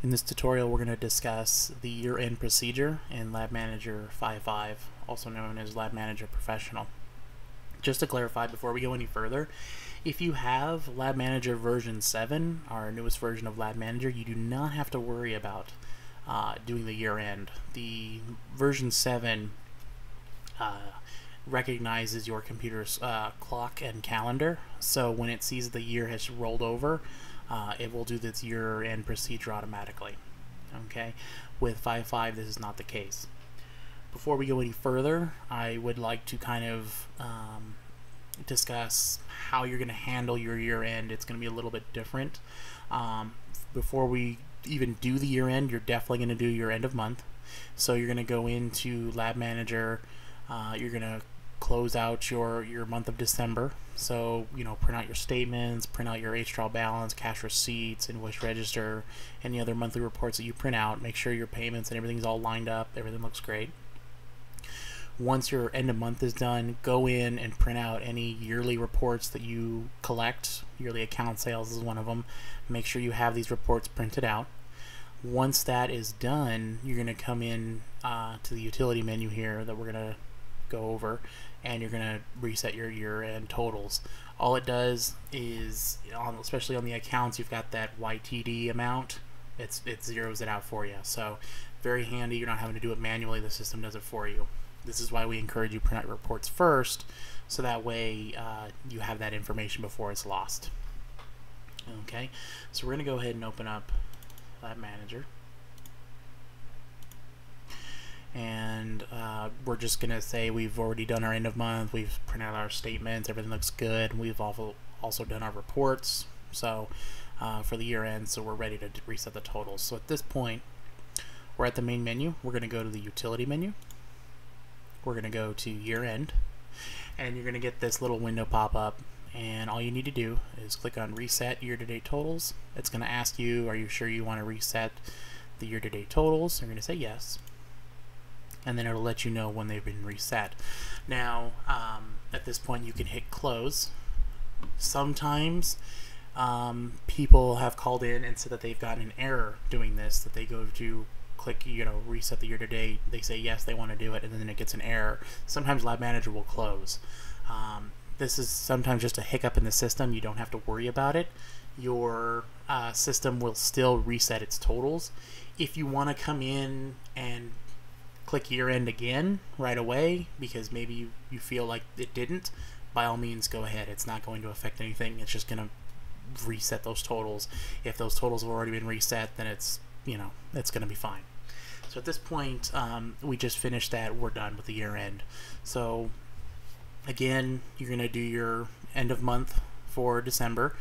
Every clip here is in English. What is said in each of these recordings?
In this tutorial, we're going to discuss the year-end procedure in Lab Manager 5.5, also known as Lab Manager Professional. Just to clarify before we go any further, if you have Lab Manager version 7, our newest version of Lab Manager, you do not have to worry about doing the year-end. The version 7 recognizes your computer's clock and calendar, so when it sees the year has rolled over, it will do this year-end procedure automatically. Okay, with 5.5 this is not the case. Before we go any further, I would like to kind of discuss how you're going to handle your year-end. It's going to be a little bit different. Before we even do the year-end, you're definitely going to do your end of month. So you're going to go into Lab Manager, you're going to close out your month of December. So, you know, print out your statements, print out your H trial balance, cash receipts, invoice register, any other monthly reports that you print out. Make sure your payments and everything's all lined up, everything looks great. Once your end of month is done, go in and print out any yearly reports that you collect. Yearly account sales is one of them. Make sure you have these reports printed out. Once that is done, you're going to come in to the utility menu here that we're going to go over, and you're going to reset your year-end totals. All it does is, especially on the accounts, you've got that YTD amount. It zeroes it out for you. So very handy. You're not having to do it manually. The system does it for you. This is why we encourage you to print out your reports first, so that way you have that information before it's lost. Okay, so we're going to go ahead and open up Lab Manager. And we're just going to say we've already done our end of month, we've printed out our statements, everything looks good, we've also done our reports so for the year end, so we're ready to reset the totals. So at this point, we're at the main menu. We're going to go to the utility menu. We're going to go to year end, and you're going to get this little window pop up, and all you need to do is click on reset year-to-date totals. It's going to ask you, are you sure you want to reset the year-to-date totals? You're going to say yes, and then it'll let you know when they've been reset. Now at this point you can hit close. Sometimes people have called in and said that they've gotten an error doing this, that they go to click, you know, reset the year-to-date, they say yes, they want to do it, and then it gets an error. Sometimes Lab Manager will close. This is sometimes just a hiccup in the system. You don't have to worry about it. Your system will still reset its totals. If you want to come in and click year end again right away because maybe you feel like it didn't, by all means go ahead. It's not going to affect anything. It's just going to reset those totals. If those totals have already been reset, then it's, you know, it's going to be fine. So at this point, we just finished that. We're done with the year end. So again, you're going to do your end of month for December,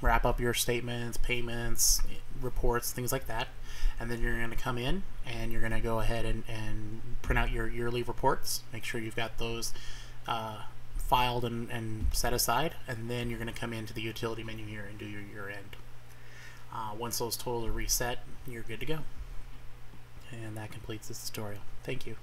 wrap up your statements, payments, reports, things like that, and then you're going to come in and you're going to go ahead and print out your yearly reports. Make sure you've got those filed and set aside, and then you're going to come into the utility menu here and do your year end. Once those totals are reset, you're good to go. And that completes this tutorial. Thank you.